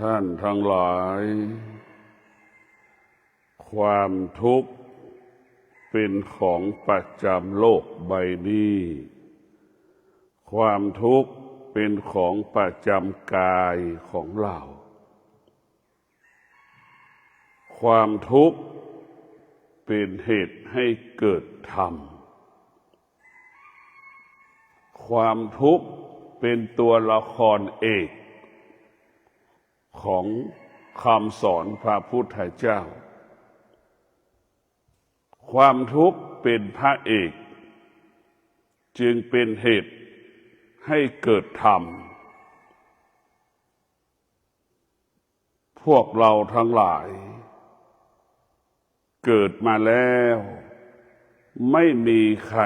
ท่านทั้งหลายความทุกข์เป็นของประจำโลกใบนี้ความทุกข์เป็นของประจำกายของเราความทุกข์เป็นเหตุให้เกิดธรรมความทุกข์เป็นตัวละครเอกของคำสอนพระพุทธเจ้าความทุกข์เป็นพระเอกจึงเป็นเหตุให้เกิดธรรมพวกเราทั้งหลายเกิดมาแล้วไม่มีใคร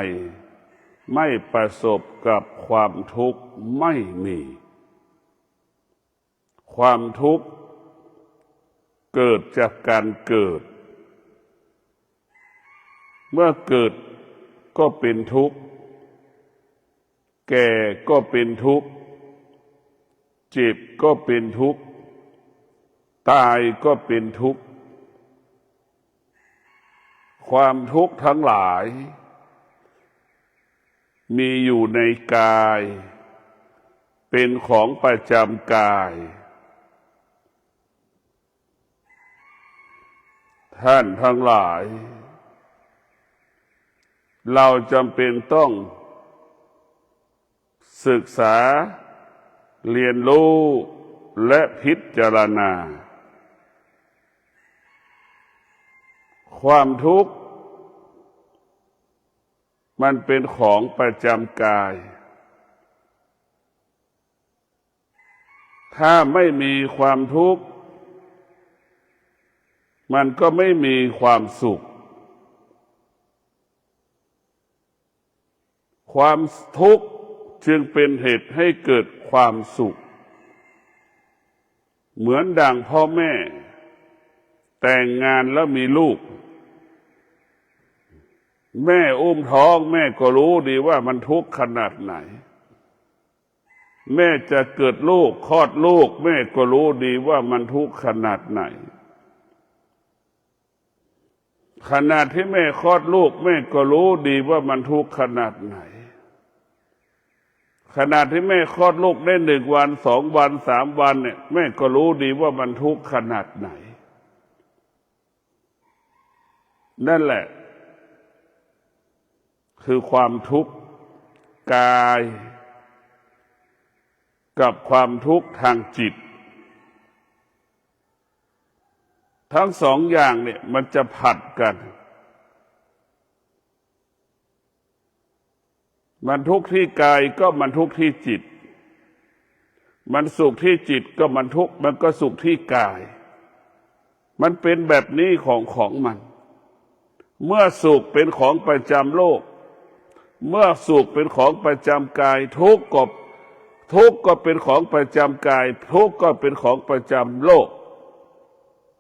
ไม่ประสบกับความทุกข์ไม่มีความทุกข์เกิดจากการเกิดเมื่อเกิดก็เป็นทุกข์แก่ก็เป็นทุกข์เจ็บก็เป็นทุกข์ตายก็เป็นทุกข์ความทุกข์ทั้งหลายมีอยู่ในกายเป็นของประจำกายท่านทั้งหลายเราจำเป็นต้องศึกษาเรียนรู้และพิจารณาความทุกข์มันเป็นของประจำกายถ้าไม่มีความทุกข์มันก็ไม่มีความสุขความทุกข์จึงเป็นเหตุให้เกิดความสุขเหมือนดังพ่อแม่แต่งงานแล้วมีลูกแม่อุ้มท้องแม่ก็รู้ดีว่ามันทุกข์ขนาดไหนแม่จะเกิดลูกคลอดลูกแม่ก็รู้ดีว่ามันทุกข์ขนาดไหนขนาดที่แม่คลอดลูกแม่ก็รู้ดีว่ามันทุกข์ขนาดไหนขนาดที่แม่คลอดลูกได้1 วัน2 วัน3 วันเนี่ยแม่ก็รู้ดีว่ามันทุกข์ขนาดไหนนั่นแหละคือความทุกข์กายกับความทุกข์ทางจิตทั้ง2 อย่างเนี่ยมันจะผัดกันมันทุกข์ที่กายก็มันทุกข์ที่จิตมันสุขที่จิตก็มันทุกข์มันก็สุขที่กายมันเป็นแบบนี้ของมันเมื่อสุขเป็นของประจำโลกเมื่อสุขเป็นของประจำกายทุกข์ก็เป็นของประจำกายทุกข์ก็เป็นของประจำโลก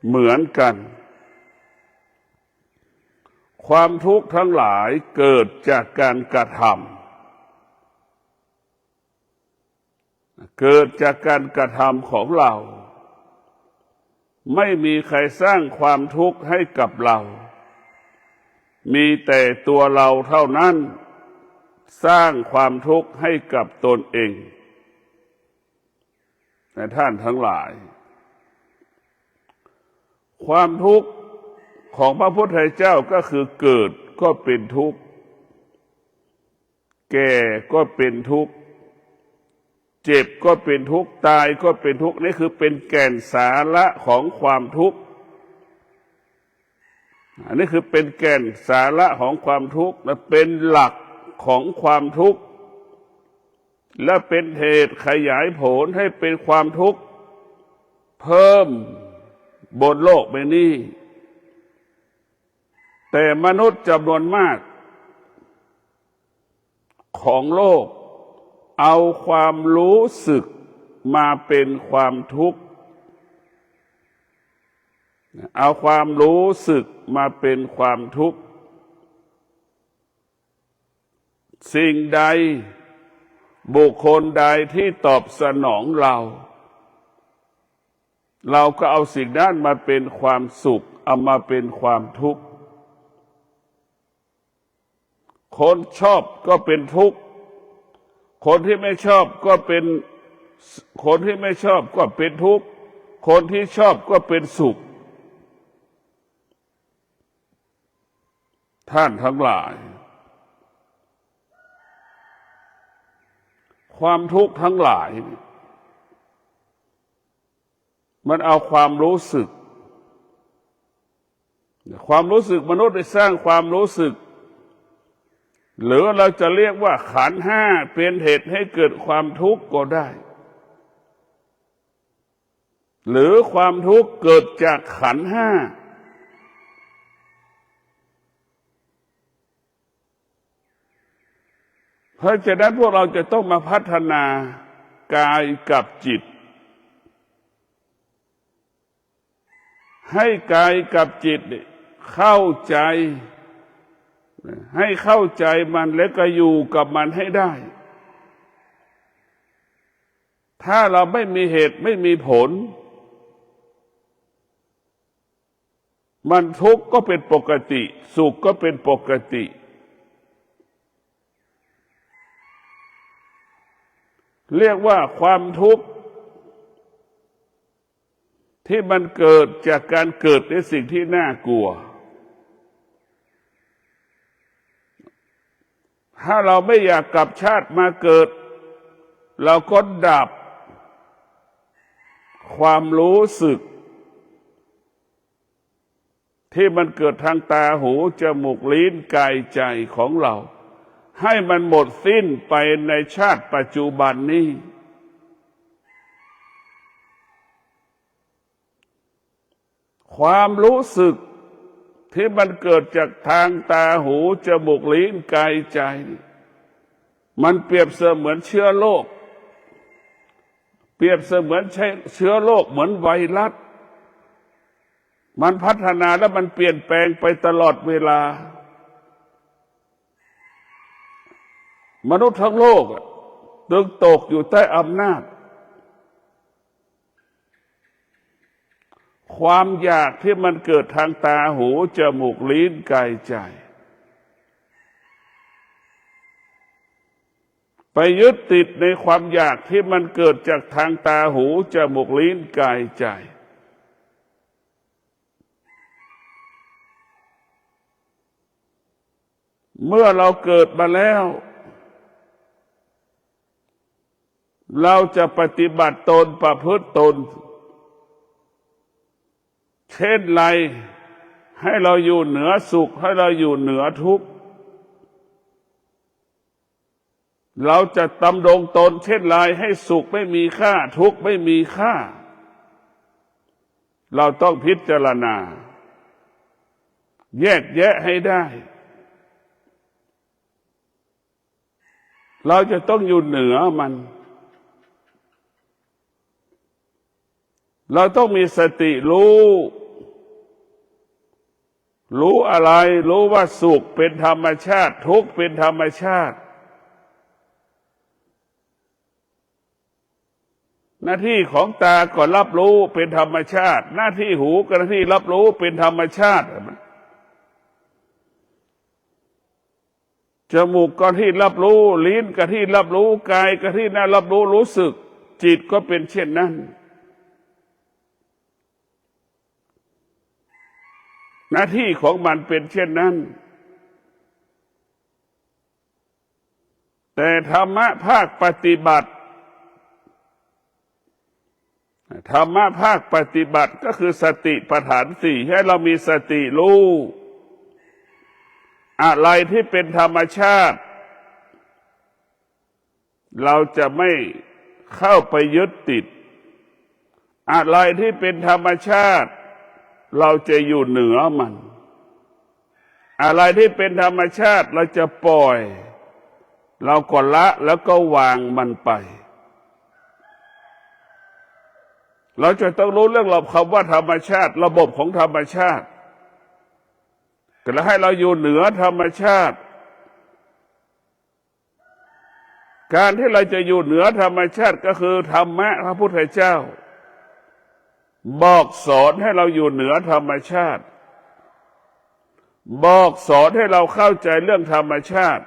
เหมือนกันความทุกข์ทั้งหลายเกิดจากการกระทำเกิดจากการกระทำของเราไม่มีใครสร้างความทุกข์ให้กับเรามีแต่ตัวเราเท่านั้นสร้างความทุกข์ให้กับตนเองแต่ท่านทั้งหลายความทุกข์ของพระพุทธเจ้าก็คือเกิดก็เป็นทุกข์แก่ก็เป็นทุกข์เจ็บก็เป็นทุกข์ตายก็เป็นทุกข์นี่คือเป็นแก่นสาระของความทุกข์อันนี้คือเป็นแก่นสาระของความทุกข์และเป็นหลักของความทุกข์และเป็นเหตุขยายผลให้เป็นความทุกข์เพิ่มบนโลกใบนี้แต่มนุษย์จำนวนมากของโลกเอาความรู้สึกมาเป็นความทุกข์เอาความรู้สึกมาเป็นความทุกข์สิ่งใดบุคคลใดที่ตอบสนองเรา เราก็เอาสิ่งนั้นมาเป็นความสุขเอามาเป็นความทุกข์คนชอบก็เป็นทุกข์คนที่ไม่ชอบก็เป็นคนที่ไม่ชอบก็เป็นทุกข์คนที่ชอบก็เป็นสุขท่านทั้งหลายความทุกข์ทั้งหลายมันเอาความรู้สึกมนุษย์ได้สร้างความรู้สึกหรือเราจะเรียกว่าขันธ์ห้าเป็นเหตุให้เกิดความทุกข์ก็ได้หรือความทุกข์เกิดจากขันธ์ห้าเพราะฉะนั้นพวกเราจะต้องมาพัฒนากายกับจิตให้กายกับจิตเข้าใจให้เข้าใจมันและก็อยู่กับมันให้ได้ถ้าเราไม่มีเหตุไม่มีผลมันทุกข์ก็เป็นปกติสุขก็เป็นปกติเรียกว่าความทุกข์ที่มันเกิดจากการเกิดในสิ่งที่น่ากลัวถ้าเราไม่อยากกลับชาติมาเกิดเราก็ดับความรู้สึกที่มันเกิดทางตาหูจมูกลิ้นกายใจของเราให้มันหมดสิ้นไปในชาติปัจจุบันนี้ความรู้สึกที่มันเกิดจากทางตาหูจมูกลิ้นกายใจมันเปรียบเสมือนเชื้อโรคเปรียบเสมือนเชื้อโรคเหมือนไวรัสมันพัฒนาและมันเปลี่ยนแปลงไปตลอดเวลามนุษย์ทั้งโลกตึงตกอยู่ใต้อำนาจความอยากที่มันเกิดทางตาหูจมูกลิ้นกายใจไปยึดติดในความอยากที่มันเกิดจากทางตาหูจมูกลิ้นกายใจเมื่อเราเกิดมาแล้วเราจะปฏิบัติตนประพฤติตนเช่นไรให้เราอยู่เหนือสุขให้เราอยู่เหนือทุกข์เราจะดำรงตนเช่นไรให้สุขไม่มีค่าทุกข์ไม่มีค่าเราต้องพิจารณาแยกแยะให้ได้เราจะต้องอยู่เหนือมันเราต้องมีสติรู้อะไรรู้ว่าสุขเป็นธรรมชาติทุกข์เป็นธรรมชาติหน้าที่ของตาก็รับรู้เป็นธรรมชาติหน้าที่หูก็หน้าที่รับรู้เป็นธรรมชาติจมูกก็ที่รับรู้ลิ้นก็ที่รับรู้กายก็ที่น่ารับรู้รู้สึกจิตก็เป็นเช่นนั้นหน้าที่ของมันเป็นเช่นนั้นแต่ธรรมะภาคปฏิบัติก็คือสติปัฏฐานสี่ให้เรามีสติรู้อะไรที่เป็นธรรมชาติเราจะไม่เข้าไปยึดติดอะไรที่เป็นธรรมชาติเราจะอยู่เหนือมันอะไรที่เป็นธรรมชาติเราจะปล่อยเราก็ละแล้วก็วางมันไปเราจะต้องรู้เรื่องคำว่าธรรมชาติระบบของธรรมชาติแล้วให้เราอยู่เหนือธรรมชาติการที่เราจะอยู่เหนือธรรมชาติก็คือธรรมะพระพุทธเจ้า บอกสอนให้เราอยู่เหนือธรรมชาติบอกสอนให้เราเข้าใจเรื่องธรรมชาติ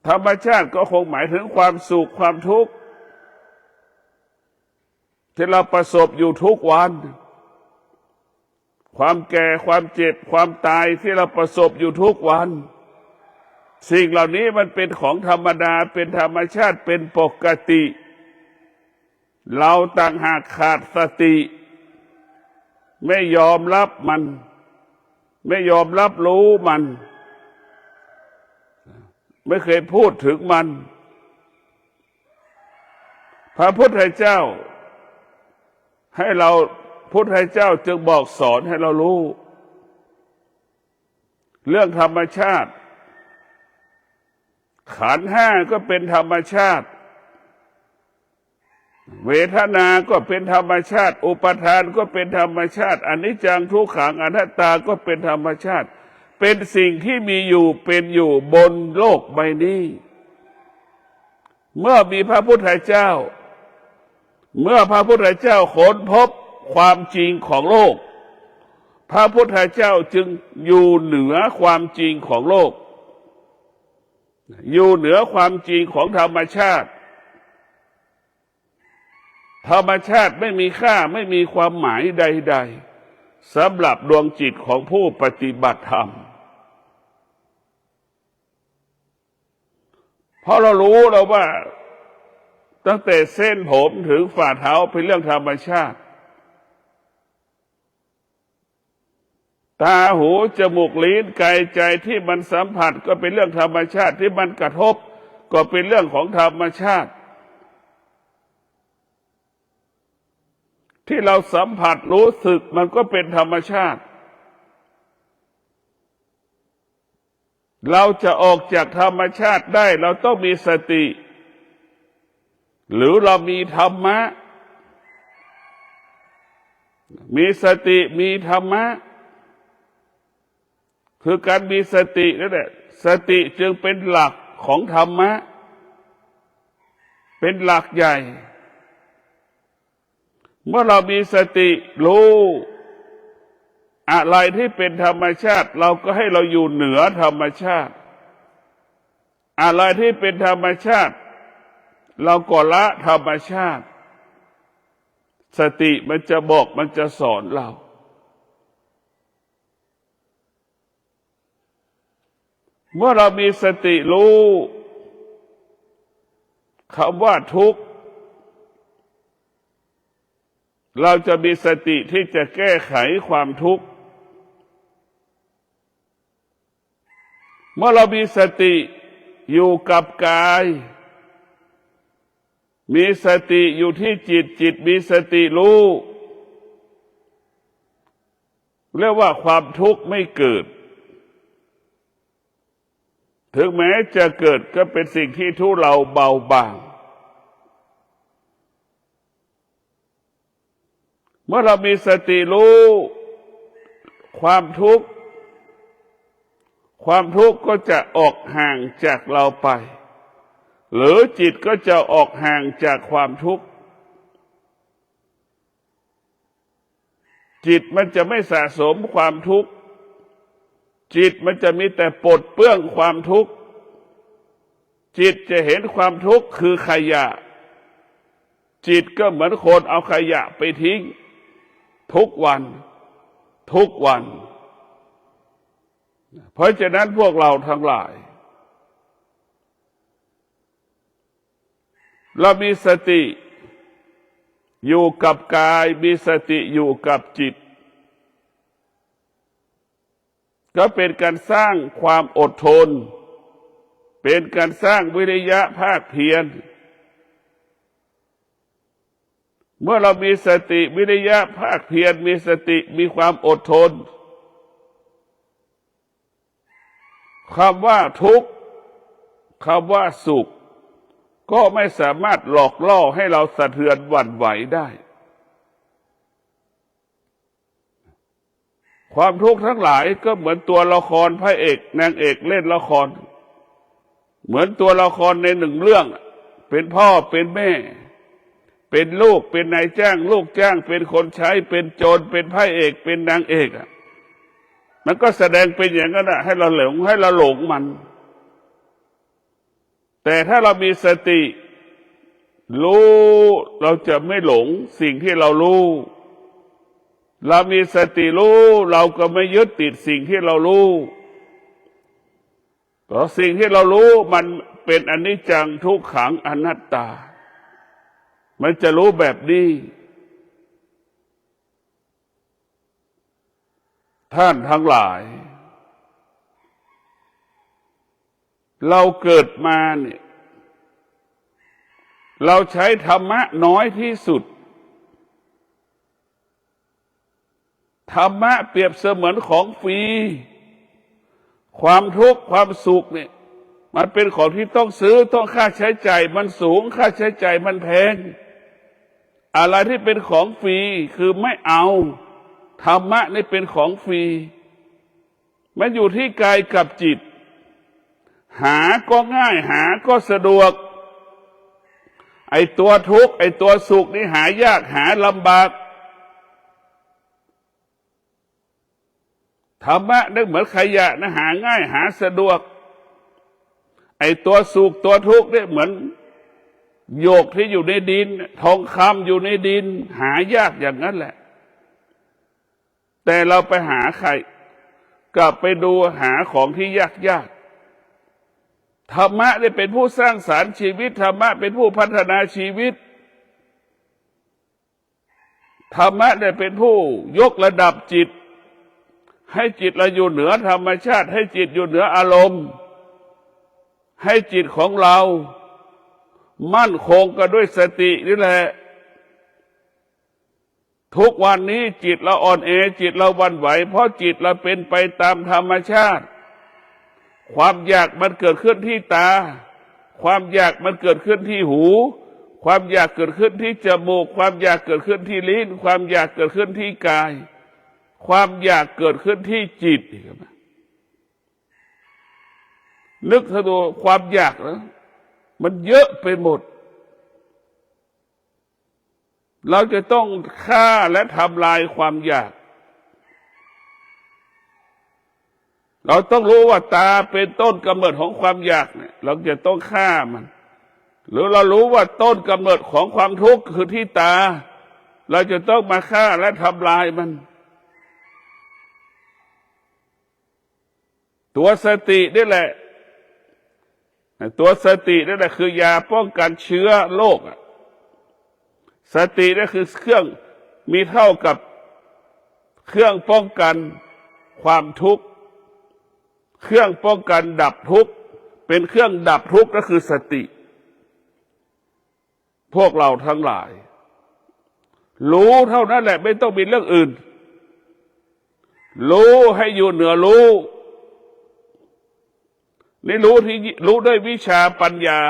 ธรรมชาติก็คงหมายถึงความสุขความทุกข์ที่เราประสบอยู่ทุกวันความแก่ความเจ็บความตายที่เราประสบอยู่ทุกวันสิ่งเหล่านี้มันเป็นของธรรมดาเป็นธรรมชาติเป็นปกติเราต่างหากขาดสติไม่ยอมรับมันไม่ยอมรับรู้มันไม่เคยพูดถึงมันพระพุทธเจ้าให้เราพุทธเจ้าจึงบอกสอนให้เรารู้เรื่องธรรมชาติขันธ์ห้าก็เป็นธรรมชาติเวทนาก็เป็นธรรมชาติอุปทานก็เป็นธรรมชาติอนิจจังทุกขังอนัตตาก็เป็นธรรมชาติเป็นสิ่งที่มีอยู่เป็นอยู่บนโลกใบนี้เมื่อมีพระพุทธเจ้าเมื่อพระพุทธเจ้าค้นพบความจริงของโลกพระพุทธเจ้าจึงอยู่เหนือความจริงของโลกอยู่เหนือความจริงของธรรมชาติธรรมชาติไม่มีค่าไม่มีความหมายใดๆสำหรับดวงจิตของผู้ปฏิบัติธรรมเพราะเรารู้แล้วว่าตั้งแต่เส้นผมถึงฝ่าเท้าเป็นเรื่องธรรมชาติตาหูจมูกลิ้นกายใจที่มันสัมผัสก็เป็นเรื่องธรรมชาติที่มันกระทบก็เป็นเรื่องของธรรมชาติที่เราสัมผัสรู้สึกมันก็เป็นธรรมชาติเราจะออกจากธรรมชาติได้เราต้องมีสติหรือเรามีธรรมะมีสติมีธรรมะคือการมีสตินั่นแหละสติจึงเป็นหลักของธรรมะเป็นหลักใหญ่เมื่อเรามีสติรู้อะไรที่เป็นธรรมชาติเราก็ให้เราอยู่เหนือธรรมชาติอะไรที่เป็นธรรมชาติเราก็ละธรรมชาติสติมันจะบอกมันจะสอนเราเมื่อเรามีสติรู้คำว่าทุกข์เราจะมีสติที่จะแก้ไขความทุกข์เมื่อเรามีสติอยู่กับกายมีสติอยู่ที่จิตจิตมีสติรู้เรียกว่าความทุกข์ไม่เกิดถึงแม้จะเกิดก็เป็นสิ่งที่ทุเลาเบาบางเมื่อเรามีสติรู้ความทุกข์ก็จะออกห่างจากเราไปหรือจิตก็จะออกห่างจากความทุกข์จิตมันจะไม่สะสมความทุกข์จิตมันจะมีแต่ปลดเปลื้องความทุกข์จิตจะเห็นความทุกข์คือขยะจิตก็เหมือนคนเอาขยะไปทิ้งทุกวันเพราะฉะนั้นพวกเราทั้งหลายเรามีสติอยู่กับกายมีสติอยู่กับจิตก็เป็นการสร้างความอดทนเป็นการสร้างวิริยะภาคเพียรเมื่อเรามีสติวิริยะภาคเพียรมีสติมีความอดทนคำว่าทุกข์คำว่าสุขก็ไม่สามารถหลอกล่อให้เราสะเทือนหวั่นไหวได้ความทุกข์ทั้งหลายก็เหมือนตัวละครพระเอกนางเอกเล่นละครเหมือนตัวละครในหนึ่งเรื่องเป็นพ่อเป็นแม่ เป็นลูกเป็นนายจ้างลูกจ้างเป็นคนใช้เป็นโจรเป็นพระเอกเป็นนางเอกมันก็แสดงเป็นอย่างนั้นให้เราหลงมัน แต่ถ้าเรามีสติรู้เราจะไม่หลงสิ่งที่เรารู้เรามีสติรู้เราก็ไม่ยึดติดสิ่งที่เรารู้เพราะสิ่งที่เรารู้มันเป็นอนิจจังทุกขังอนัตตามันจะรู้แบบนี้ท่านทั้งหลายเราเกิดมาเนี่ยเราใช้ธรรมะน้อยที่สุดธรรมะเปรียบเสมือนของฟรีความทุกข์ความสุขเนี่ยมันเป็นของที่ต้องซื้อต้องค่าใช้จ่ายมันสูงค่าใช้จ่ายมันแพงอะไรที่เป็นของฟรีคือไม่เอาธรรมะนี่เป็นของฟรีมันอยู่ที่กายกับจิตหาก็ง่ายหาก็สะดวกไอ้ตัวทุกข์ไอ้ตัวสุขนี่หายากหาลำบากธรรมะนึกเหมือนขยะนะหาง่ายหาสะดวกไอ้ตัวสุขตัวทุกข์เนี่ยเหมือนโยกที่อยู่ในดินทองคำอยู่ในดินหายากอย่างนั้นแหละแต่เราไปหาใครกลับไปดูหาของที่ยากธรรมะได้เป็นผู้สร้างสรรค์ชีวิตธรรมะเป็นผู้พัฒนาชีวิตธรรมะได้เป็นผู้ยกระดับจิตให้จิตเราอยู่เหนือธรรมชาติให้จิตอยู่เหนืออารมณ์ให้จิตของเรามั่นคงกันด้วยสตินี่แหละทุกวันนี้จิตเราอ่อนแอจิตเราหวั่นไหวเพราะจิตเราเป็นไปตามธรรมชาติความอยากมันเกิดขึ้นที่ตาความอยากมันเกิดขึ้นที่หูความอยากเกิดขึ้นที่จมูกความอยากเกิดขึ้นที่ลิ้นความอยากเกิดขึ้นที่กายความอยากเกิดขึ้นที่จิตนึกดูความอยากนะมันเยอะไปหมดเราจะต้องฆ่าและทำลายความอยากเราต้องรู้ว่าตาเป็นต้นกำเนิดของความอยากเนี่ยเราจะต้องฆ่ามันหรือเรารู้ว่าต้นกำเนิดของความทุกข์คือที่ตาเราจะต้องมาฆ่าและทำลายมันตัวสตินี่แหละตัวสตินี่แหละคือยาป้องกันเชื้อโรคสตินี่คือเครื่องมีเท่ากับเครื่องป้องกันความทุกข์เครื่องป้องกันดับทุกข์เป็นเครื่องดับทุกข์ก็คือสติพวกเราทั้งหลายรู้เท่านั้นแหละไม่ต้องมีเรื่องอื่นรู้ให้อยู่เหนือรู้นี่รู้ที่รู้ด้วยวิชาปัญญา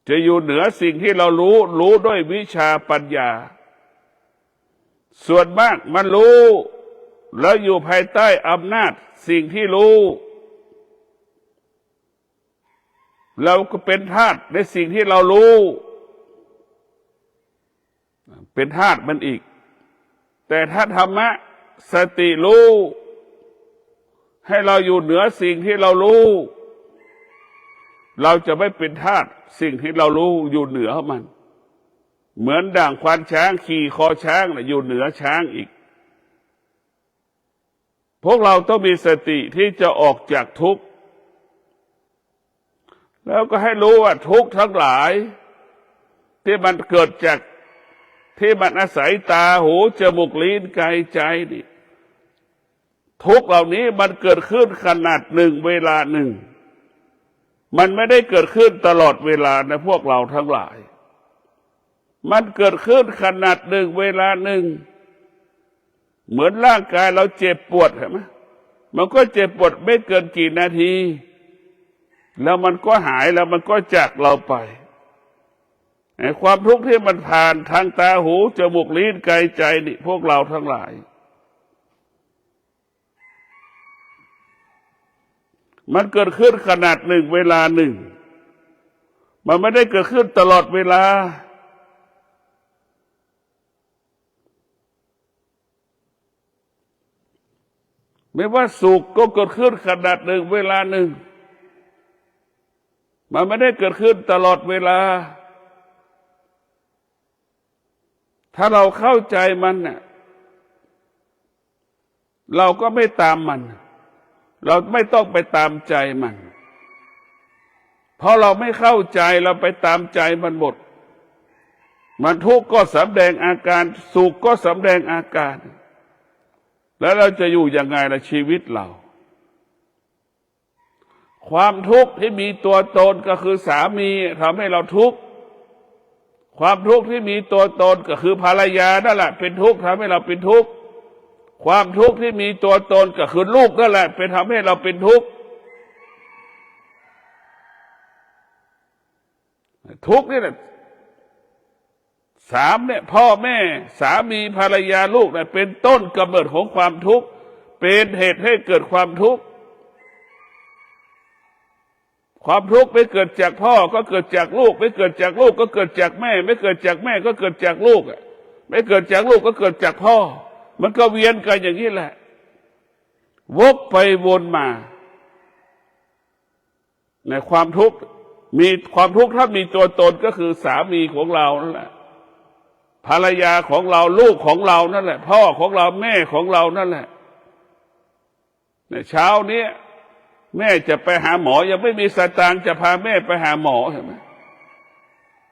จะอยู่เหนือสิ่งที่เรารู้ด้วยวิชาปัญญาส่วนมากมันรู้แล้วอยู่ภายใต้อำนาจสิ่งที่รู้เราก็เป็นทาสในสิ่งที่เรารู้เป็นทาสมันอีกแต่ถ้าธรรมะสติรู้ให้เราอยู่เหนือสิ่งที่เรารู้เราจะไม่เป็นทาสสิ่งที่เรารู้อยู่เหนือมันเหมือนด่างควานช้างขี่คอช้างอยู่เหนือช้างอีกพวกเราต้องมีสติที่จะออกจากทุกข์แล้วก็ให้รู้ว่าทุกข์ทั้งหลายที่มันเกิดจากที่มันอาศัยตาหูจมูกลิ้นกายใจนี่ทุกข์เหล่านี้มันเกิดขึ้นขนาดหนึ่งเวลาหนึ่งมันไม่ได้เกิดขึ้นตลอดเวลานะพวกเราทั้งหลายมันเกิดขึ้นขนาดหนึ่งเวลาหนึ่งเหมือนร่างกายเราเจ็บปวดเห็นไหมมันก็เจ็บปวดไม่เกินกี่นาทีแล้วมันก็หายแล้วมันก็จากเราไปไอ้ความทุกข์ที่มันผ่านทางตาหูจมูกลิ้นกายใจนี่พวกเราทั้งหลายมันเกิดขึ้นขนาดหนึ่งเวลาหนึ่ง มันไม่ได้เกิดขึ้นตลอดเวลาไม่ว่าสุขก็เกิดขึ้นขนาดหนึ่งเวลาหนึ่งมันไม่ได้เกิดขึ้นตลอดเวลาถ้าเราเข้าใจมันเนี่ยเราก็ไม่ตามมันเราไม่ต้องไปตามใจมันเพราะเราไม่เข้าใจเราไปตามใจมันหมดมันทุกข์ก็สำแดงอาการสุขก็สำแดงอาการแล้วเราจะอยู่ยังไงล่ะชีวิตเราความทุกข์ที่มีตัวตนก็คือสามีทำให้เราทุกข์ความทุกข์ที่มีตัวตนก็คือภรรยานั่นแหละเป็นทุกข์ทำให้เราเป็นทุกข์ความทุกข์ที่มีตัวตนก็คือลูกนั่นแหละเป็นทำให้เราเป็นทุกข์ทุกข์นี่แหละสามเนี่ยพ่อแม่สามีภรรยาลูกเนี่ยเป็นต้นกำเนิดของความทุกข์เป็นเหตุให้เกิดความทุกข์ความทุกข์ไม่เกิดจากพ่อก็เกิดจากลูกไม่เกิดจากลูกก็เกิดจากแม่ไม่เกิดจากแม่ก็เกิดจากลูกไม่เกิดจากลูกก็เกิดจากพ่อมันก็เวียนกันอย่างนี้แหละวกไปวนมาในความทุกข์มีความทุกข์ถ้ามีตัวตนก็คือสามีของเรานั่นแหละภรรยาของเราลูกของเรานั่นแหละพ่อของเราแม่ของเรานั่นแหละในเช้านี้แม่จะไปหาหมอยังไม่มีสตางค์จะพาแม่ไปหาหมอใช่ไหม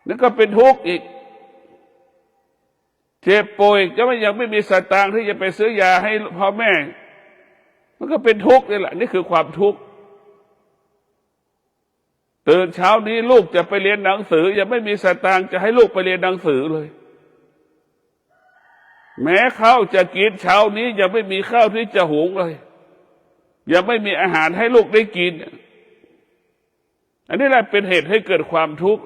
นั่นก็เป็นทุกข์อีกเจ็บป่วยก็ยังไม่มีสตางค์ที่จะไปซื้อยาให้พ่อแม่มันก็เป็นทุกข์นี่แหละนี่คือความทุกข์ตื่นเช้านี้ลูกจะไปเรียนหนังสือยังไม่มีสตางค์จะให้ลูกไปเรียนหนังสือเลยแม้ข้าวจะกินเช้านี้ยังไม่มีข้าวที่จะหุงเลยยังไม่มีอาหารให้ลูกได้กินอันนี้แหละเป็นเหตุให้เกิดความทุกข์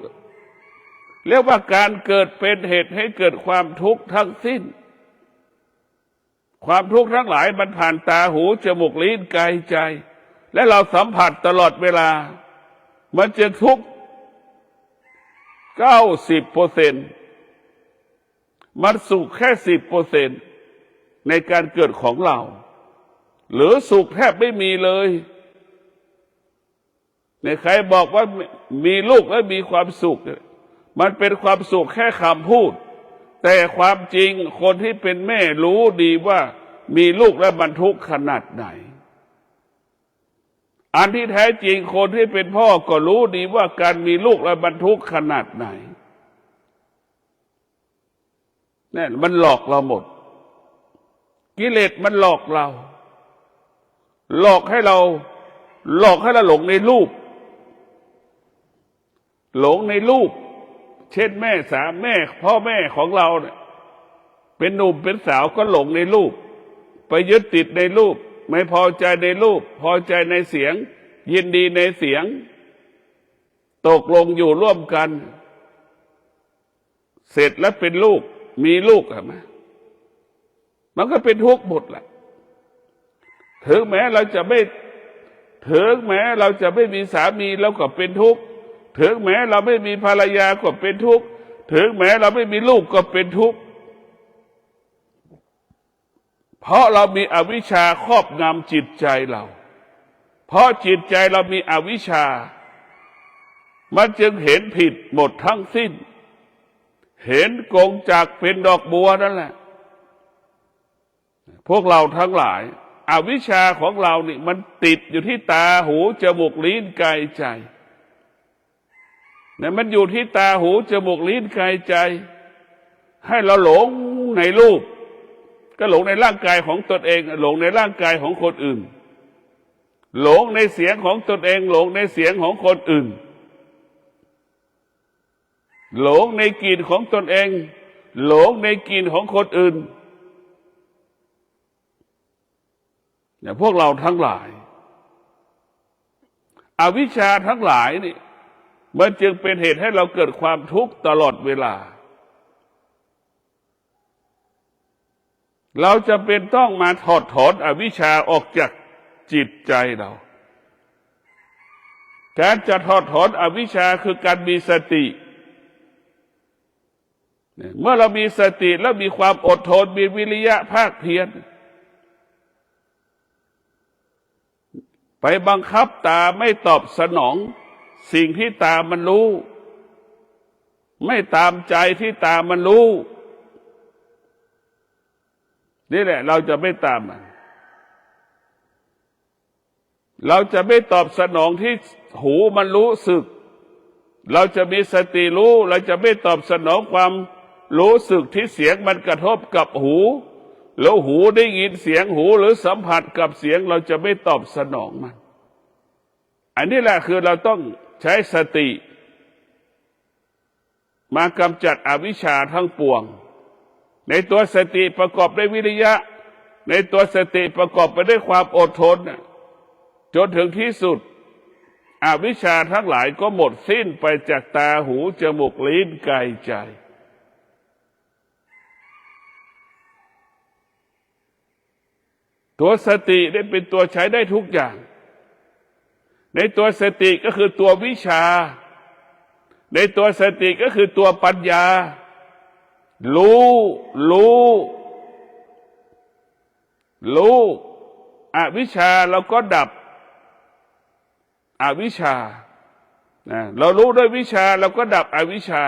เรียกว่าการเกิดเป็นเหตุให้เกิดความทุกข์ทั้งสิ้นความทุกข์ทั้งหลายมันผ่านตาหูจมูกลิ้นกายใจและเราสัมผัสตลอดเวลามันจะทุกข์ 90% มันสุขแค่ 10% ในการเกิดของเราหรือสุขแทบไม่มีเลยในใครบอกว่ามีลูกแล้วมีความสุขมันเป็นความสุขแค่คำพูดแต่ความจริงคนที่เป็นแม่รู้ดีว่ามีลูกแล้วมันทุกข์ขนาดไหนอันที่แท้จริงคนที่เป็นพ่อก็รู้ดีว่าการมีลูกแล้วมันทุกข์ขนาดไหนเนี่ยมันหลอกเราหมดกิเลสมันหลอกเราหลอกให้เราหลงในรูปหลงในรูปเช่นแม่สามแม่พ่อแม่ของเราเนี่ยเป็นหนุ่มเป็นสาวก็หลงในรูปไปยึดติดในรูปไม่พอใจในรูปพอใจในเสียงยินดีในเสียงตกลงอยู่ร่วมกันเสร็จแล้วเป็นลูกมีลูกใช่ไหมมันก็เป็นทุกข์หมดแหละถึงแม้เราจะไม่มีสามีเราก็เป็นทุกข์ถึงแม้เราไม่มีภรรยาก็เป็นทุกข์ถึงแม้เราไม่มีลูกก็เป็นทุกข์เพราะเรามีอวิชชาครอบงำจิตใจเราเพราะจิตใจเรามีอวิชชามันจึงเห็นผิดหมดทั้งสิ้นเห็นกงจากเป็นดอกบัวนั่นแหละพวกเราทั้งหลายอวิชชาของเรานี่มันติดอยู่ที่ตาหูจมูกลิ้นกายใจเนี่ยมันอยู่ที่ตาหูจมูกลิ้นกายใจให้เราหลงในรูปก็หลงในร่างกายของตนเองหลงในร่างกายของคนอื่นหลงในเสียงของตนเองหลงในเสียงของคนอื่นหลงในกลิ่นของตนเองหลงในกลิ่นของคนอื่นเนี่ยพวกเราทั้งหลายอวิชชาทั้งหลายนี่มันจึงเป็นเหตุให้เราเกิดความทุกข์ตลอดเวลาเราจะเป็นต้องมาถอดถอนอวิชชาออกจากจิตใจเรา การจะถอดถอนอวิชชาคือการมีสติเมื่อเรามีสติแล้วมีความอดทนมีวิริยะภาคเพียรไปบังคับตาไม่ตอบสนองสิ่งที่ตามันรู้ไม่ตามใจที่ตามันรู้นี่แหละเราจะไม่ตามมันเราจะไม่ตอบสนองที่หูมันรู้สึกเราจะมีสติรู้เราจะไม่ตอบสนองความรู้สึกที่เสียงมันกระทบกับหูแล้วหูได้ยินเสียงหูหรือสัมผัสกับเสียงเราจะไม่ตอบสนองมันอันนี้แหละคือเราต้องใช้สติมากำจัดอวิชชาทั้งปวงในตัวสติประกอบด้วยวิริยะในตัวสติประกอบไปด้วยความอดทนจนถึงที่สุดอวิชชาทั้งหลายก็หมดสิ้นไปจากตาหูจมูกลิ้นกายใจตัวสติได้เป็นตัวใช้ได้ทุกอย่างในตัวสติก็คือตัววิชาในตัวสติก็คือตัวปัญญารู้อวิชชาเราก็ดับอวิชชาเรารู้ด้วยวิชาเราก็ดับอวิชชา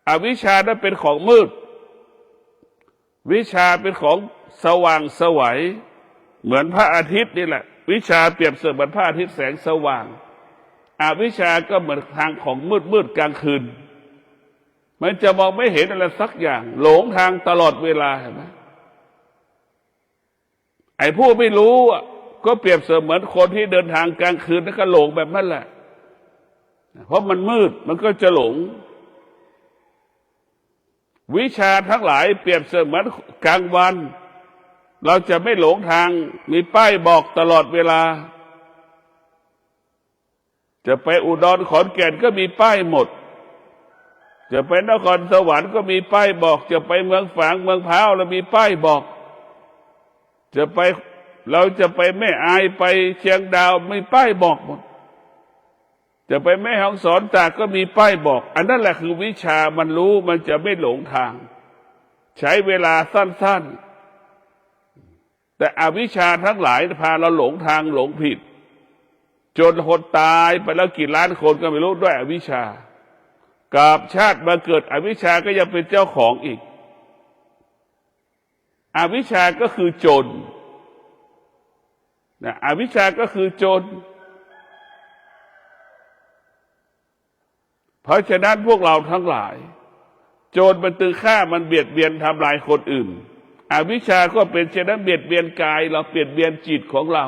อวิชชานั้นเป็นของมืดวิชาเป็นของสว่างไสวเหมือนพระอาทิตย์นี่แหละวิชาเปรียบเสมือนพระอาทิตย์แสงสว่างอวิชชาก็เหมือนทางของมืดกลางคืนมันจะมองไม่เห็นอะไรสักอย่างหลงทางตลอดเวลาเห็นไหมไอ้ผู้ไม่รู้ก็เปรียบเสมือนคนที่เดินทางกลางคืนแล้วก็หลงแบบนั้นแหละเพราะมันมืดมันก็จะหลงวิชาทั้งหลายเปรียบเสมือนกลางวันเราจะไม่หลงทางมีป้ายบอกตลอดเวลาจะไปอุดรขอนแก่นก็มีป้ายหมดจะไปนครสวรรค์ก็มีป้ายบอกจะไปเมืองฝางเมืองพร้าวแล้วมีป้ายบอกเราจะไปแม่อายไปเชียงดาวมีป้ายบอกหมดจะไปแม่ฮ่องสอนตากก็มีป้ายบอกอันนั้นแหละคือวิชามันรู้มันจะไม่หลงทางใช้เวลาสั้นๆแต่อวิชชาทั้งหลายพาเราหลงทางหลงผิดจนคนตายไปแล้วกี่ล้านคนก็ไม่รู้ด้วยอวิชชากาบชาติมาเกิดอวิชชาก็ยังเป็นเจ้าของอีกอวิชชาก็คือจนอวิชชาก็คือจนเพราะฉะนั้นพวกเราทั้งหลายโจรมันตึงฆ่ามันเบียดเบียนทำลายคนอื่นอวิชชาก็เป็นเช่นนั้นเบียดเบียนกายเราเบียดเบียนจิตของเรา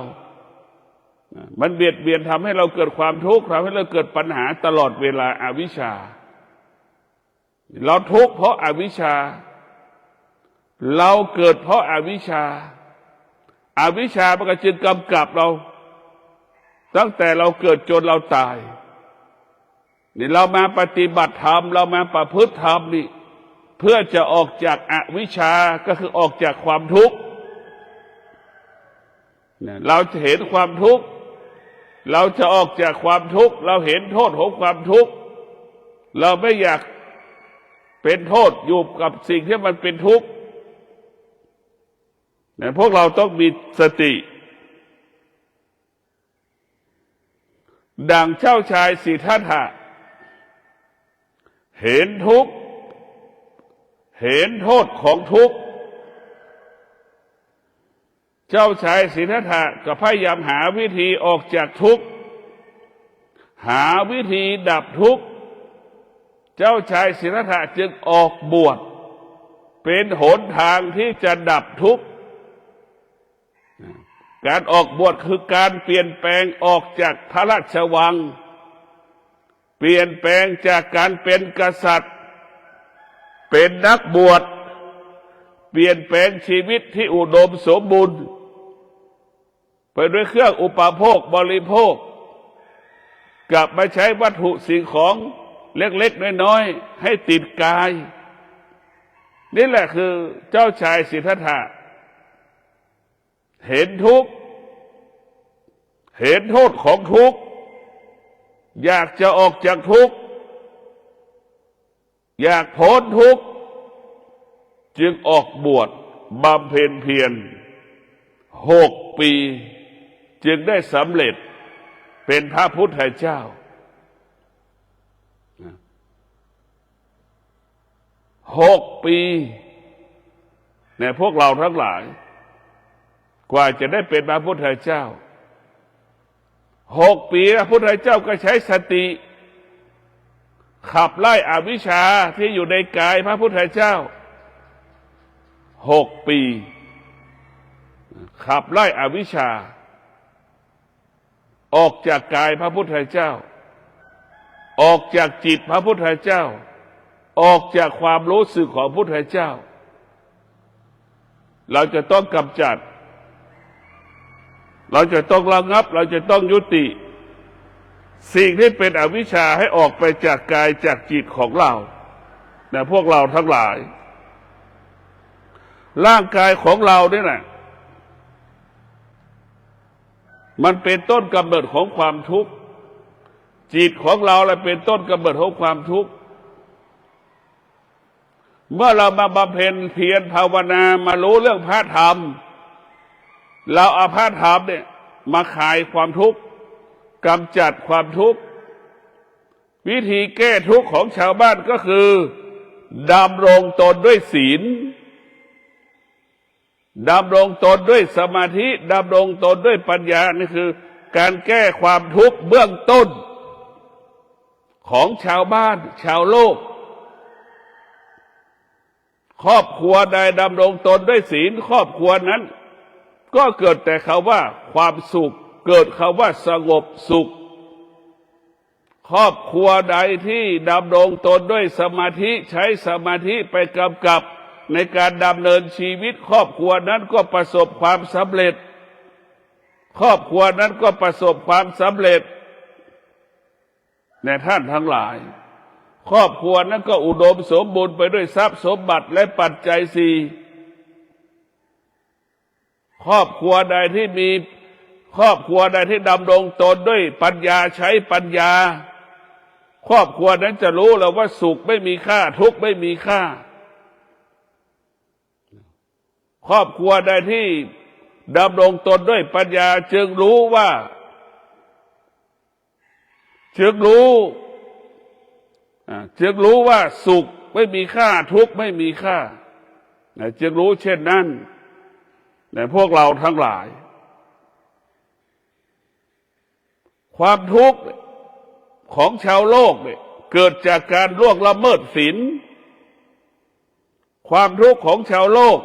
มันเบียดเบียนทำให้เราเกิดความทุกข์ทำให้เราเกิดปัญหาตลอดเวลาอวิชชาเราทุกข์เพราะอวิชชาเราเกิดเพราะอวิชชาอวิชชามันก็จึงกำกับเราตั้งแต่เราเกิดจนเราตายนี่เรามาปฏิบัติธรรมเรามาประพฤติธรรมนี่เพื่อจะออกจากอวิชชาก็คือออกจากความทุกข์เราจะเห็นความทุกข์เราจะออกจากความทุกข์เราเห็นโทษของความทุกข์เราไม่อยากเป็นโทษอยู่กับสิ่งที่มันเป็นทุกข์พวกเราต้องมีสติดังเจ้าชายสิทธัตถะเห็นทุกข์เห็นโทษของทุกข์เจ้าชายสิทธัตถะก็พยายามหาวิธีออกจากทุกข์หาวิธีดับทุกข์เจ้าชายสิทธัตถะจึงออกบวชเป็นหนทางที่จะดับทุกข์การออกบวชคือการเปลี่ยนแปลงออกจากพระราชวังเปลี่ยนแปลงจากการเป็นกษัตริย์เป็นนักบวชเปลี่ยนแปลงชีวิตที่อุดมสมบูรณ์ไปด้วยเครื่องอุปโภคบริโภคกลับมาใช้วัตถุสิ่งของเล็กๆน้อยๆให้ติดกายนี่แหละคือเจ้าชายสิทธัตถะเห็นทุกข์เห็นโทษของทุกข์ อยากจะออกจากทุกข์อยากพ้นทุกข์จึงออกบวชบำเพ็ญเพียร6 ปีจึงได้สำเร็จเป็นพระพุทธเจ้า6 ปีเนี่ยพวกเราทั้งหลายกว่าจะได้เป็นพระพุทธเจ้า6 ปีพระพุทธเจ้าก็ใช้สติขับไล่อวิชชาที่อยู่ในกายพระพุทธเจ้า6 ปีขับไล่อวิชชาออกจากกายพระพุทธเจ้าออกจากจิตพระพุทธเจ้าออกจากความรู้สึกของพระพุทธเจ้าเราจะต้องกำจัดเราจะต้องระงับเราจะต้องยุติสิ่งที่เป็นอวิชชาให้ออกไปจากกายจากจิตของเราแต่พวกเราทั้งหลายร่างกายของเราเนี่ยนะมันเป็นต้นกำเนิดของความทุกข์จิตของเราแหละเป็นต้นกำเนิดของความทุกข์เมื่อเรามาบำเพ็ญเพียรภาวนามารู้เรื่องพระธรรมเราเอาพระธรรมเนี่ยมาคลายความทุกข์กำจัดความทุกข์วิธีแก้ทุกข์ของชาวบ้านก็คือดำรงตนด้วยศีลดำรงตนด้วยสมาธิดำรงตนด้วยปัญญานี่คือการแก้ความทุกข์เบื้องต้นของชาวบ้านชาวโลกครอบครัวใดดำรงตนด้วยศีลครอบครัวนั้นก็เกิดแต่คำว่าความสุขเกิดคำว่าสงบสุขครอบครัวใดที่ดำรงตนด้วยสมาธิใช้สมาธิไปกำกับในการดำเนินชีวิตครอบครัวนั้นก็ประสบความสำเร็จครอบครัวนั้นก็ประสบความสำเร็จในท่านทั้งหลายครอบครัวนั้นก็อุดมสมบูรณ์ไปด้วยทรัพย์สมบัติและปัจจัยสี่ครอบครัวใดที่มีครอบครัวใดที่ดำรงตนด้วยปัญญาใช้ปัญญาครอบครัวนั้นจะรู้แล้วว่าสุขไม่มีค่าทุกข์ไม่มีค่าครอบครัวใดที่ดำรงตนด้วยปัญญาจึงรู้ว่าสุขไม่มีค่าทุกข์ไม่มีค่าจึงรู้เช่นนั้นแต่พวกเราทั้งหลายความทุกข์ของชาวโลกเนี่ยเกิดจากการล่วงละเมิดศีลความทุกข์ของชาวโลก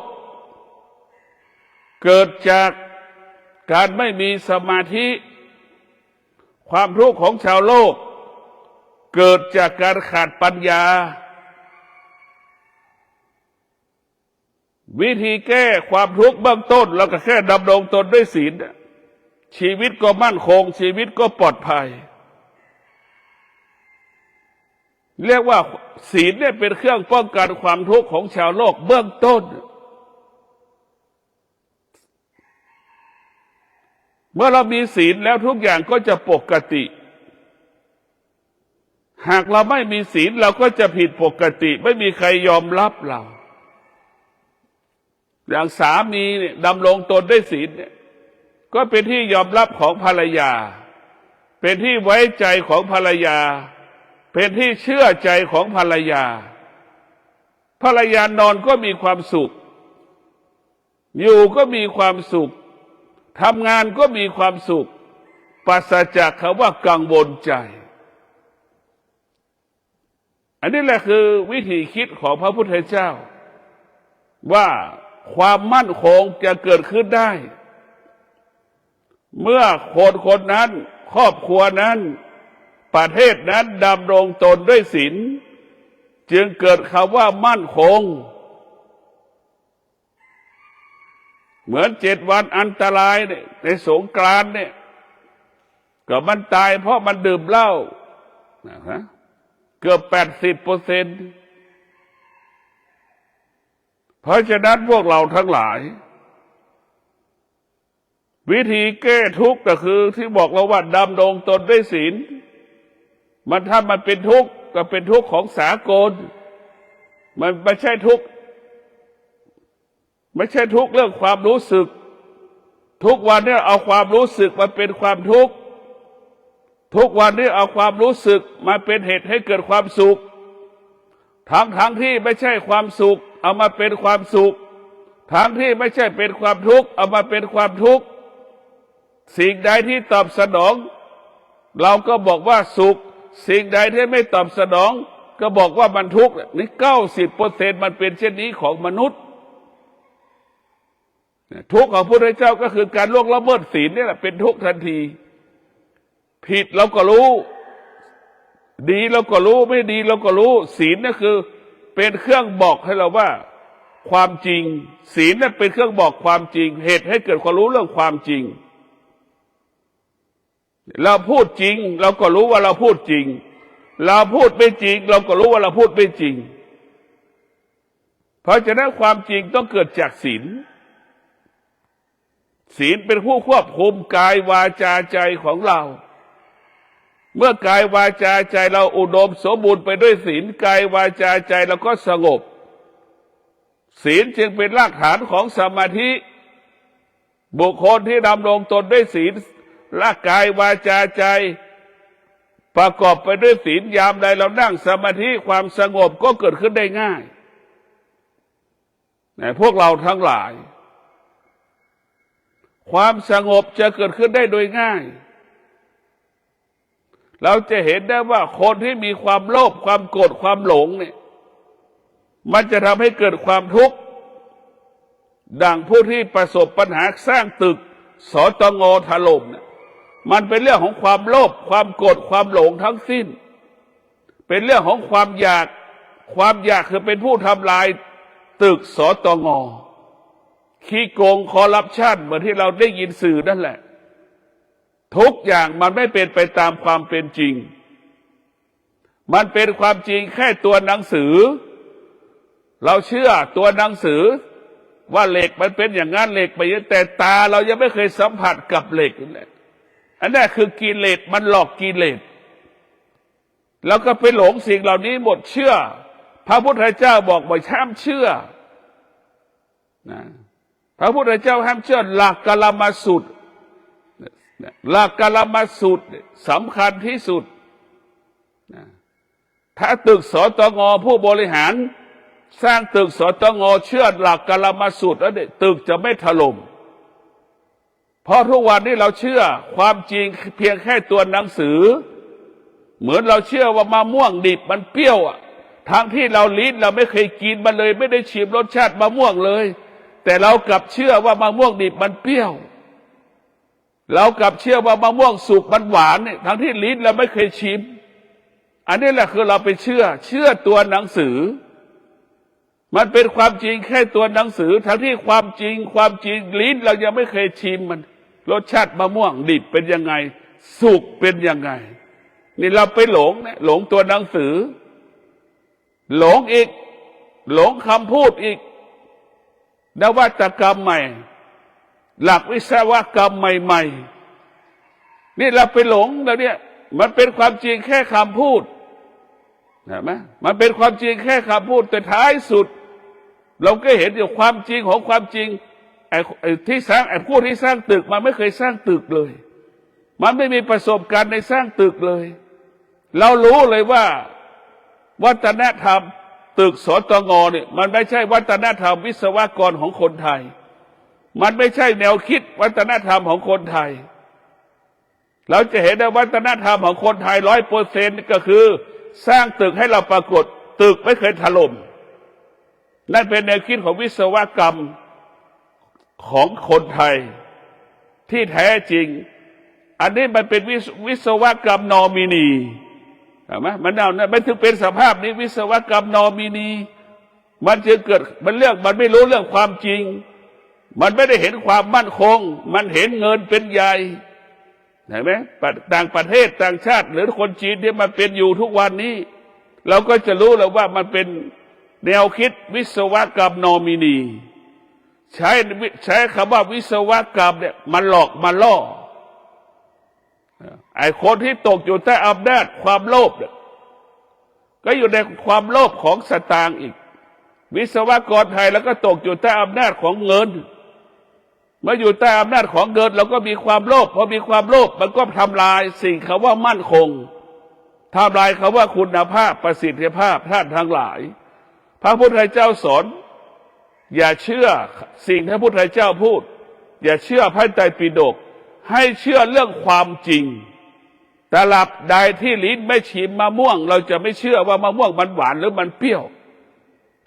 เกิดจากการไม่มีสมาธิความทุกข์ของชาวโลกเกิดจากการขาดปัญญาวิธีแก้ความทุกข์เบื้องต้นเราก็แค่ดำรงตนด้วยศีลชีวิตก็มั่นคงชีวิตก็ปลอดภัยเรียกว่าศีลเนี่ยเป็นเครื่องป้องกันความทุกข์ของชาวโลกเบื้องต้นเมื่อเรามีศีลแล้วทุกอย่างก็จะปกติหากเราไม่มีศีลเราก็จะผิดปกติไม่มีใครยอมรับเราอย่างสามีเนี่ยดำรงตนด้วยศีลเนี่ยก็เป็นที่ยอมรับของภรรยาเป็นที่ไว้ใจของภรรยาเป็นที่เชื่อใจของภรรยาภรรยานอนก็มีความสุขอยู่ก็มีความสุขทำงานก็มีความสุขปราศจากคำว่ากังวลใจอันนี้แหละคือวิธีคิดของพระพุทธเจ้าว่าความมั่นคงจะเกิดขึ้นได้เมื่อคนนั้นครอบครัวนั้นประเทศนั้นดำรงตนด้วยศีลจึงเกิดคำว่ามั่นคงเหมือน7 วันอันตรายเนี่ยในสงกรานต์เนี่ยก็มันตายเพราะมันดื่มเหล้าเกือบ 80%เพราะฉะนั้นพวกเราทั้งหลายวิธีแก้ทุกข์ก็คือที่บอกเราว่าดำรงตนด้วยศีล มันถ้ามันเป็นทุกข์ก็เป็นทุกข์ของสากลมันไม่ใช่ทุกข์ไม่ใช่ทุกข์เรื่องความรู้สึกทุกวันนี้เอาความรู้สึกมาเป็นความทุกข์ทุกวันนี้เอาความรู้สึกมาเป็นเหตุให้เกิดความสุขทั้งที่ไม่ใช่ความสุขเอามาเป็นความสุขทั้งที่ไม่ใช่เป็นความทุกข์เอามาเป็นความทุกข์สิ่งใดที่ตอบสนองเราก็บอกว่าสุขสิ่งใดที่ไม่ตอบสนองก็บอกว่ามันทุกข์นี่90%มันเป็นเช่นนี้ของมนุษย์ทุกข์ของพระพุทธเจ้าก็คือการล่วงละเมิดศีลนี่แหละเป็นทุกข์ทันทีผิดเราก็รู้ดีเราก็รู้ไม่ดีเราก็รู้ศีลนั่นคือเป็นเครื่องบอกให้เราว่าความจริงศีลนั่นเป็นเครื่องบอกความจริงเหตุให้เกิดความรู้เรื่องความจริงเราพูดจริงเราก็รู้ว่าเราพูดจริงเราพูดไม่จริงเราก็รู้ว่าเราพูดไม่จริงเพราะฉะนั้นความจริงต้องเกิดจากศีลศีลเป็นผู้ควบคุมกายวาจาใจของเราเมื่อกายวาจาใจเราอุดมสมบูรณ์ไปด้วยศีลกายวาจาใจเราก็สงบศีลจึงเป็นรากฐานของสมาธิบุคคลที่ดำรงตนด้วยศีลร่างกายวาจาใจประกอบไปด้วยศีลยามใดเรานั่งสมาธิความสงบก็เกิดขึ้นได้ง่ายพวกเราทั้งหลายความสงบจะเกิดขึ้นได้โดยง่ายเราจะเห็นได้ว่าคนที่มีความโลภความโกรธความหลงเนี่ยมันจะทำให้เกิดความทุกข์ดังผู้ที่ประสบปัญหาสร้างตึกสตง.ถล่มเนี่ยมันเป็นเรื่องของความโลภความโกรธความหลงทั้งสิ้นเป็นเรื่องของความอยากคือเป็นผู้ทำลายตึกสตง.ขี้โกงคอร์รัปชันเหมือนที่เราได้ยินสื่อนั่นแหละทุกอย่างมันไม่เป็นไปตามความเป็นจริงมันเป็นความจริงแค่ตัวหนังสือเราเชื่อตัวหนังสือว่าเหล็กมันเป็นอย่างนั้นเหล็กไปแต่ตาเรายังไม่เคยสัมผัสกับเหล็กนั่นแหละอันนั้นคือกิเลสมันหลอกกิเลสแล้วก็ไปหลงสิ่งเหล่านี้หมดเชื่อพระพุทธเจ้าบอกบ่อยห้ามเชื่อนะพระพุทธเจ้าห้ามเชื่อหลักกลมัสสูตรหลักกลมัสสูตรสำคัญที่สุดถ้าตึกสตง.ผู้บริหารสร้างตึกสตง.เชื่อหลักกลมัสสูตรแล้วตึกจะไม่ถล่มเพราะทุกวันนี้เราเชื่อความจริงเพียงแค่ตัวหนังสือเหมือนเราเชื่อว่ามะม่วงดิบมันเปรี้ยวทั้งที่เราลิ้นเราไม่เคยกินมันเลยไม่ได้ชิมรสชาติมะม่วงเลยแต่เรากลับเชื่อว่ามะม่วงดิบมันเปรี้ยวเรากลับเชื่อว่ามะม่วงสุกมันหวานเนี่ยทั้งที่ลิ้นเราไม่เคยชิมอันนี้แหละคือเราไปเชื่อตัวหนังสือมันเป็นความจริงแค่ตัวหนังสือทั้งที่ความจริงลิ้นเรายังไม่เคยชิมมันรสชาติมะม่วงดิบเป็นยังไงสุกเป็นยังไงนี่เราไปหลงเนี่ยหลงตัวหนังสือหลงอีกหลงคำพูดอีกนวัตกรรมใหม่หลักวิศวกรรมใหม่ๆนี่เราไปหลงแล้วเนี่ยมันเป็นความจริงแค่คำพูดเห็นไหมมันเป็นความจริงแค่คำพูดแต่ท้ายสุดเราก็เห็นอยู่ความจริงของความจริงไอ้ที่สร้างไอ้ผู้ที่สร้างตึกมันไม่เคยสร้างตึกเลยมันไม่มีประสบการณ์ในสร้างตึกเลยเรารู้เลยว่าวัฒนธรรมตึกสตง.เนี่ยมันไม่ใช่วัฒนธรรมวิศวกรของคนไทยมันไม่ใช่แนวคิดวัฒนธรรมของคนไทยเราจะเห็นได้วัฒนธรรมของคนไทย100%ก็คือสร้างตึกให้เราปรากฏตึกไม่เคยถล่มนั่นเป็นแนวคิดของวิศวกรรมของคนไทยที่แท้จริงอันนี้มันเป็นวิศวกรรมนอมินีเห็นไหมมันถึงเป็นสภาพนี้วิศวกรรมนอมินีมันจึงเกิดมันไม่รู้เรื่องความจริงมันไม่ได้เห็นความมั่นคงมันเห็นเงินเป็นใหญ่เห็นไหมต่างประเทศต่างชาติหรือคนจีนที่มันเป็นอยู่ทุกวันนี้เราก็จะรู้แล้วว่ามันเป็นแนวคิดวิศวกรรมนอมินีใช้คำว่าวิศวกรรมเนี่ยมันหลอกมาล่อ อ้คนที่ตกอยู่ใต้อำนาจความโลภเนี่ยก็อยู่ในความโลภของสตางค์อีกวิศวกรไทยแล้วก็ตกอยู่ใต้อำนาจของเงินเมื่ออยู่ใต้อำนาจของเงินเราก็มีความโลภพอมีความโลภมันก็ทำลายสิ่งคำว่ามั่นคงทำลายคำว่าคุณภาพประสิทธิภาพท่านทั้งหลายพระพุทธเจ้าสอนอย่าเชื่อสิ่งที่พระพุทธเจ้าพูดอย่าเชื่อพระไตรปิฎกให้เชื่อเรื่องความจริงตลับใดที่ลิ้นไม่ชิมมะม่วงเราจะไม่เชื่อว่ามะม่วงมันหวานหรือมันเปรี้ยว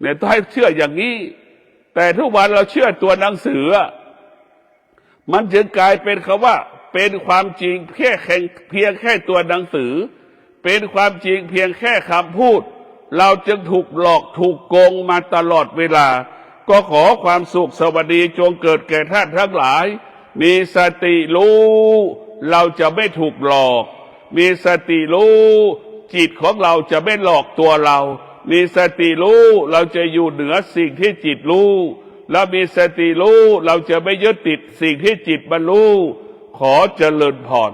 เนี่ยต้องให้เชื่ออย่างนี้แต่ทุกวันเราเชื่อตัวหนังสือมันจึงกลายเป็นคำว่าเป็นความจริงเพียงแค่ตัวหนังสือเป็นความจริงเพียงแค่คำพูดเราจึงถูกหลอกถูกโกงมาตลอดเวลาก็ขอความสุขสวัสดีจงเกิดแก่ท่านทั้งหลายมีสติรู้เราจะไม่ถูกหลอกมีสติรู้จิตของเราจะไม่หลอกตัวเรามีสติรู้เราจะอยู่เหนือสิ่งที่จิตรู้แล้วมีสติรู้เราจะไม่ยึดติดสิ่งที่จิตบรรลุขอเจริญพร